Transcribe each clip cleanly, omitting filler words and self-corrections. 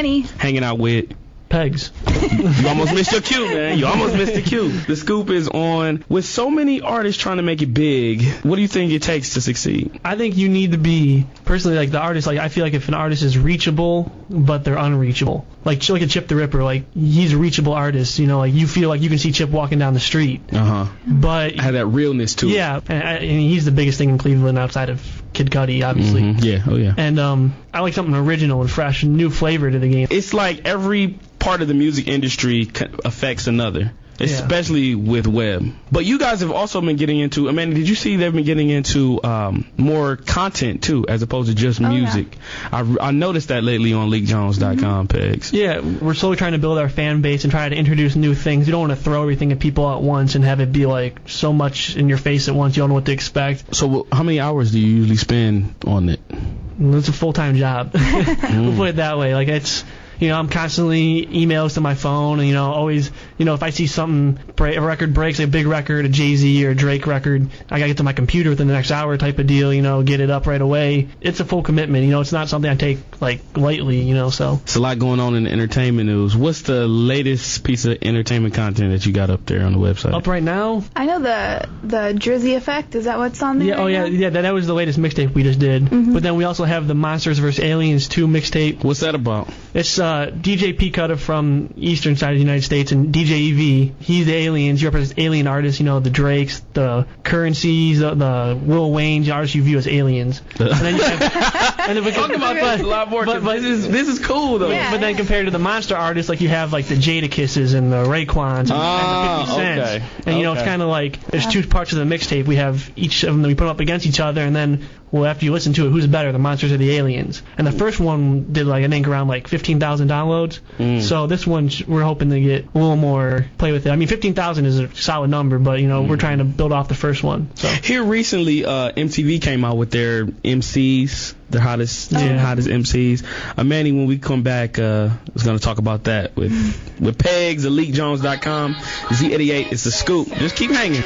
Manny. Hanging out with Pegs. You almost missed your cue, man. You almost missed the cue. The Scoop is on. With so many artists trying to make it big, what do you think it takes to succeed? I think you need to be, personally, like the artist, like I feel like if an artist is reachable, but they're unreachable. Like a Chip the Ripper, like he's a reachable artist, you know, like you feel like you can see Chip walking down the street. But I had that realness to it. Yeah, and he's the biggest thing in Cleveland outside of Kid Cudi, obviously. Yeah, oh yeah. And I like something original and fresh, new flavor to the game. It's like every part of the music industry affects another, especially with web. But you guys have also been getting into, Amanda, did you see they've been getting into more content too, as opposed to just music? Yeah. I noticed that lately on LeakJones.com, Pegs. Yeah, we're slowly trying to build our fan base and try to introduce new things. You don't want to throw everything at people at once and have it be like so much in your face at once you don't know what to expect. So how many hours do you usually spend on it? It's a full-time job. We'll put it that way. Like it's, you know, I'm constantly emails to my phone, and, you know, always, you know, if I see something, a record breaks, like a big record, a Jay-Z or a Drake record, I gotta get to my computer within the next hour type of deal, you know, get it up right away. It's a full commitment, you know, it's not something I take, like, lightly, you know, so. It's a lot going on in the entertainment news. What's the latest piece of entertainment content that you got up there on the website? Up right now? I know the Jersey Effect, is that what's on there? Yeah, that was the latest mixtape we just did. But then we also have the Monsters vs. Aliens 2 mixtape. What's that about? It's DJ P. Cutter from eastern side of the United States, and DJ EV, he's the aliens. He represents alien artists, you know, the Drakes, the Currencies, the Lil Wayne, the artists you view as aliens. And then you have, and then talk about that a lot more. But this is cool though. Yeah. But then compared to the monster artists, like you have like the Jada Kisses and the Raekwons and the 50 Cents. Okay. And you know, it's kind of like there's two parts of the mixtape. We have each of them that we put up against each other, and then, well, after you listen to it, who's better, the monsters or the aliens? And the first one did, like, I think around like 15,000 downloads. So this one we're hoping to get a little more play with it. I mean, 15,000 is a solid number, but, you know, we're trying to build off the first one. So here recently, MTV came out with their MCs, their hottest MCs. Manny, when we come back, is going to talk about that with Pegs at LeakJones.com. Z88 is the Scoop. Just keep hanging.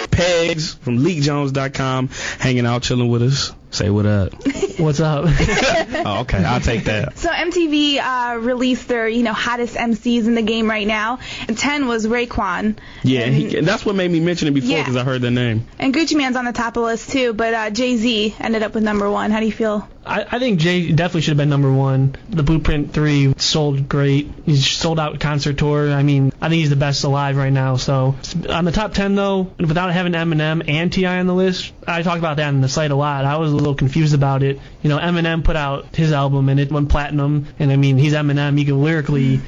Pegs from LeakJones.com, hanging out, chilling with us. Say what up. What's up? Oh, okay, I'll take that. So MTV released their, you know, hottest MCs in the game right now, and 10 was Raekwon. Yeah, and that's what made me mention it before, because I heard the name. And Gucci Mane's on the top of the list too, but Jay-Z ended up with number 1. How do you feel? I think Jay definitely should have been number 1. The Blueprint 3 sold great. He's sold out concert tour. I mean, I think he's the best alive right now. So on the top 10 though, without having Eminem and T.I. on the list, I talked about that on the site a lot. I was a little confused about it. You know, Eminem put out his album and it went platinum, and I mean, he's Eminem. He can lyrically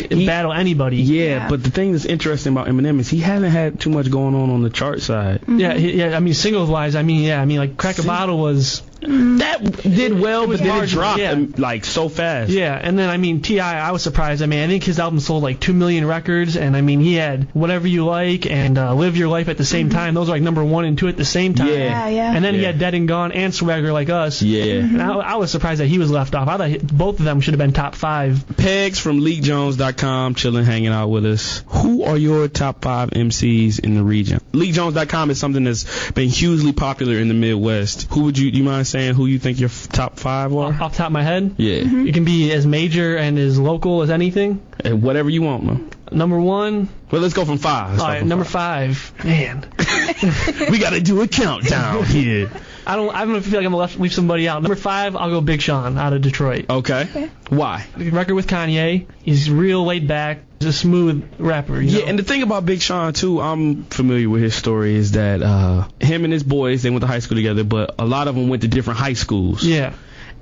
battle anybody. Yeah, but the thing that's interesting about Eminem is he hasn't had too much going on the chart side. Yeah. I mean, singles wise, I mean, like Crack a Bottle was. That did well, but then it dropped like so fast. Yeah, and then I mean T.I., I was surprised. I mean, I think his album sold like 2 million records, and I mean he had Whatever You Like and Live Your Life at the same time. Those are like number 1 and 2 at the same time. Yeah. And then he had Dead and Gone and Swagger Like Us. Yeah. And I was surprised that he was left off. I thought both of them should have been top 5. Pegs from LeakJones.com, chilling, hanging out with us. Who are your top 5 MCs in the region? LeakJones.com is something that's been hugely popular in the Midwest. Who would you mind saying who you think your top 5 are? Off the top of my head? Yeah. It can be as major and as local as anything. And whatever you want, man. Number 1. Well, let's go from 5. All right, number 5. Man. We got to do a countdown here. I don't feel like I'm going to leave somebody out. Number 5, I'll go Big Sean out of Detroit. Okay. Why? Record with Kanye. He's real laid back. He's a smooth rapper. You know? And the thing about Big Sean, too, I'm familiar with his story, is that him and his boys, they went to high school together, but a lot of them went to different high schools. Yeah.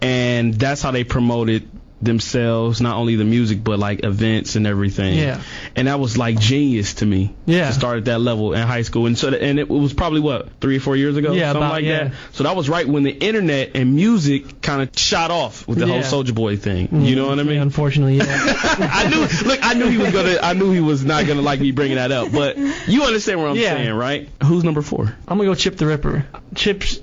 And that's how they promoted themselves, not only the music but like events and everything. Yeah. And that was like genius to me. Yeah. To start at that level in high school, and it was probably what, 3 or 4 years ago, yeah, something like that. So that was right when the internet and music kind of shot off with the whole Soulja Boy thing. You know what I mean? Unfortunately, yeah. I knew he was not gonna like me bringing that up, but you understand what I'm saying, right? Who's number 4? I'm gonna go Chip the Ripper. Chip's,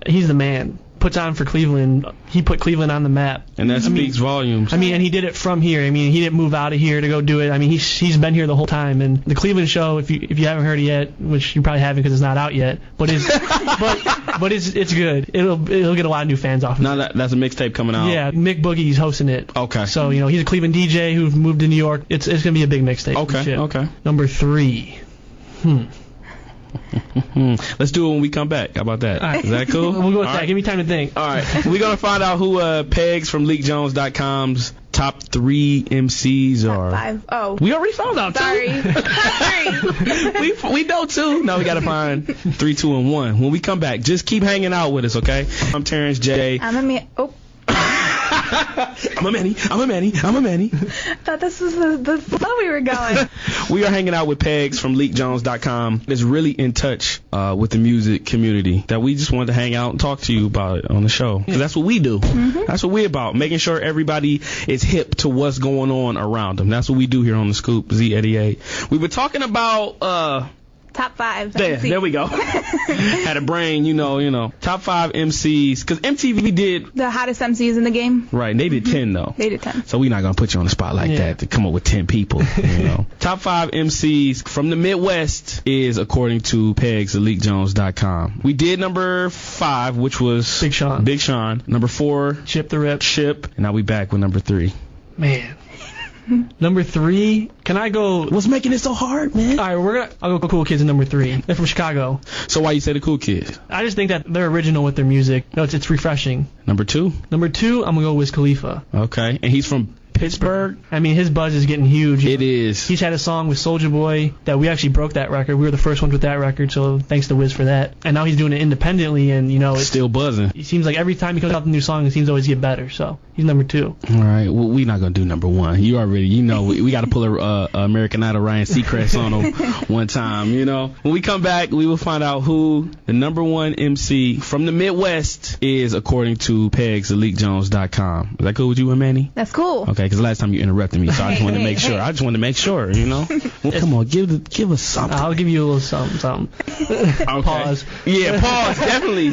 he's the man. puts on for Cleveland. He put Cleveland on the map. And that speaks volumes. I mean, and he did it from here. I mean, he didn't move out of here to go do it. I mean, he's been here the whole time. And the Cleveland show, if you haven't heard it yet, which you probably haven't because it's not out yet, but it's good. It'll get a lot of new fans off of it. Now that's a mixtape coming out. Yeah, Mick Boogie's hosting it. Okay. So, he's a Cleveland DJ who moved to New York. It's going to be a big mixtape. Okay. Number 3. Let's do it when we come back. How about that? Right. Is that cool? We'll go with that. Right. Give me time to think. All right. We're going to find out who Pegs from LeakJones.com's top 3 MCs are. Top 5. Oh. We already found out, Sorry. too. Top 3. we know, too. No, we got to find 3, 2, and 1. When we come back, just keep hanging out with us, okay? I'm Terrence J. I'm a Manny. I thought this was the flow we were going. We are hanging out with Pegs from LeakJones.com. It's really in touch with the music community that we just wanted to hang out and talk to you about it on the show. Because that's what we do. Mm-hmm. That's what we're about. Making sure everybody is hip to what's going on around them. That's what we do here on The Scoop, Z88. We were talking about... Top 5. There we go. Had a brain, Top 5 MCs. Because MTV did... The hottest MCs in the game. Right. They did 10, though. They did 10. So we're not going to put you on the spot like that to come up with 10 people. Top 5 MCs from the Midwest is according to Pegs at LeakJones.com. We did number 5, which was... Big Sean. Number 4... Chip the Rip. And now we back with number 3. Man. Number 3, can I go? What's making it so hard, man? All right, I'll go Cool Kids in number 3. They're from Chicago. So why you say the Cool Kids? I just think that they're original with their music. No, it's refreshing. Number 2? Number 2, I'm gonna go Wiz Khalifa. Okay, and he's from Pittsburgh. I mean, his buzz is getting huge. It is. He's had a song with Soulja Boy that we actually broke that record. We were the first ones with that record, so thanks to Wiz for that. And now he's doing it independently, and it's still buzzing. It seems like every time he comes out with a new song, it seems to always get better. So he's number 2. All right. Well, we're not gonna do number 1. You already, we got to pull a American Idol Ryan Seacrest on him one time. When we come back, we will find out who the number 1 MC from the Midwest is according to Pegs at LeakJones.com. Is that cool with you and Manny? That's cool. Okay, because last time you interrupted me, so I just wanted to make sure. I just wanted to make sure, Well, come on, give us something. I'll give you a little something. Okay. Pause. Yeah, pause. Definitely.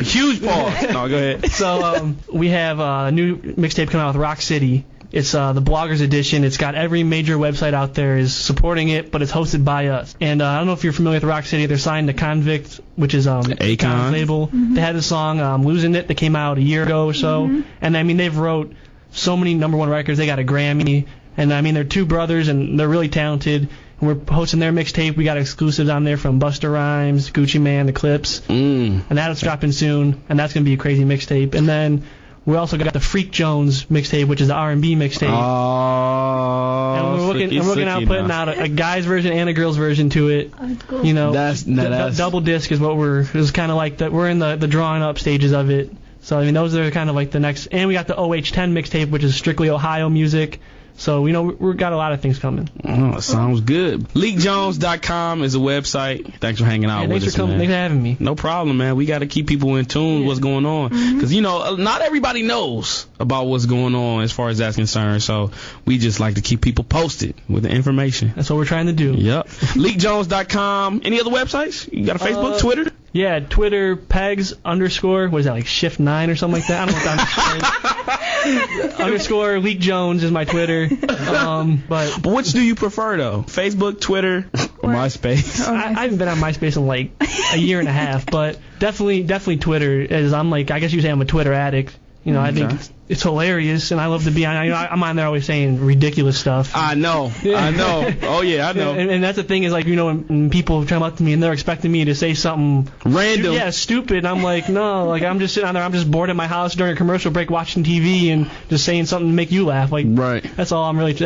Huge pause. No, go ahead. So we have a new mixtape coming out with Rock City. It's the Bloggers Edition. It's got every major website out there is supporting it, but it's hosted by us. And I don't know if you're familiar with Rock City. They're signed to Convict, which is Akon's label. Mm-hmm. They had a song, Losing It, that came out a year ago or so. Mm-hmm. And, they've wrote so many number 1 records. They got a Grammy. And, they're 2 brothers, and they're really talented. And we're hosting their mixtape. We got exclusives on there from Busta Rhymes, Gucci Mane, The Clips. And that's dropping soon. And that's going to be a crazy mixtape. And then we also got the Freak Jones mixtape, which is the R&B mixtape. Oh, and we're looking out putting out a guy's version and a girl's version to it. Oh, cool. That's double disc is what it's kind of like that. We're in the drawing up stages of it. So those are kind of like the next. And we got the OH10 mixtape, which is strictly Ohio music. So, we've got a lot of things coming. Oh, sounds good. LeakJones.com is a website. Thanks for hanging out with us, man. Thanks for having me. No problem, man. We got to keep people in tune with what's going on. Because, not everybody knows about what's going on as far as that's concerned. So, we just like to keep people posted with the information. That's what we're trying to do. Yep. LeakJones.com. Any other websites? You got a Facebook, Twitter? Yeah, Twitter, Pegs _ what is that, like Shift 9 or something like that? I don't know what that _ Leak Jones is my Twitter. But which do you prefer, though? Facebook, Twitter, or MySpace? I haven't been on MySpace in like a year and a half, but definitely Twitter, as I'm like, I guess you could say I'm a Twitter addict. I think it's hilarious, and I love to be on. I'm on there always saying ridiculous stuff. I know. Oh yeah, I know. And that's the thing is, like, when people come up to me and they're expecting me to say something random, stupid. And I'm like, no, like I'm just sitting on there. I'm just bored at my house during a commercial break watching TV and just saying something to make you laugh. Like, right. That's all I'm really.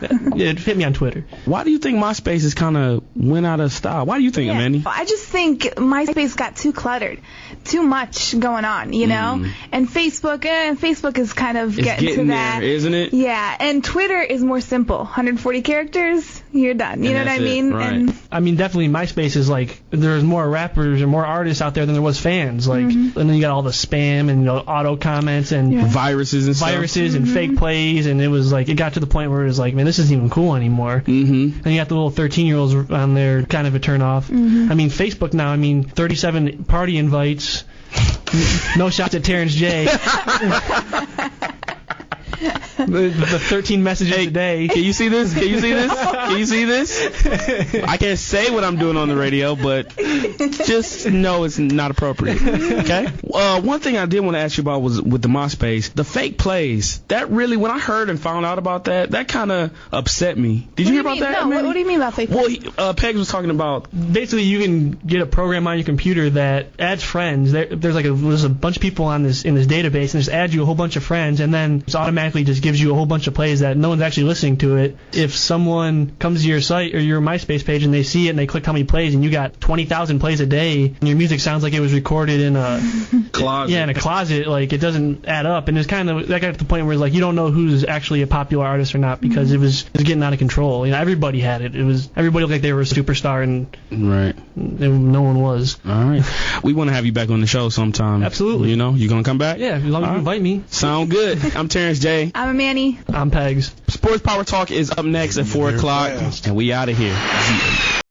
It hit me on Twitter. Why do you think MySpace has kind of went out of style? Why do you think, Manny? I just think MySpace got too cluttered. Too much going on, And Facebook is kind of getting to that. There, isn't it? Yeah, and Twitter is more simple. 140 characters, you're done. You know what I mean? Right. And definitely MySpace is like, there's more rappers and more artists out there than there was fans. Like, and then you got all the spam and auto comments and viruses and fake plays, and it was like, it got to the point where it was like, man, this isn't even cool anymore. And you got the little 13-year-olds on there, kind of a turn off. Facebook now, 37 party invites. No shots at Terrence J. The 13 messages a day. Can you see this? Can you see this? Can you see this? I can't say what I'm doing on the radio, but just know it's not appropriate. Okay? One thing I did want to ask you about was with the MySpace, the fake plays. That really, when I heard and found out about that, that kind of upset me. Did you hear about that? No, what do you mean about fake plays? Well, Pegs was talking about. Basically, you can get a program on your computer that adds friends. There's a bunch of people in this database, and just adds you a whole bunch of friends, and then it's automatically just gives you a whole bunch of plays that no one's actually listening to it. If someone comes to your site or your MySpace page and they see it and they click how many plays and you got 20,000 plays a day and your music sounds like it was recorded in a closet. Yeah, in a closet, like it doesn't add up. And it's kind of that got to the point where it's like you don't know who's actually a popular artist or not because it was getting out of control. You know, everybody had it. Everybody looked like they were a superstar and right. No one was. All right. We want to have you back on the show sometime. Absolutely. You know, you gonna come back? Yeah, as long as you invite me. Sound good. I'm Terrence J. I'm Manny. I'm Pegs. Sports Power Talk is up next at 4 o'clock, and we out of here.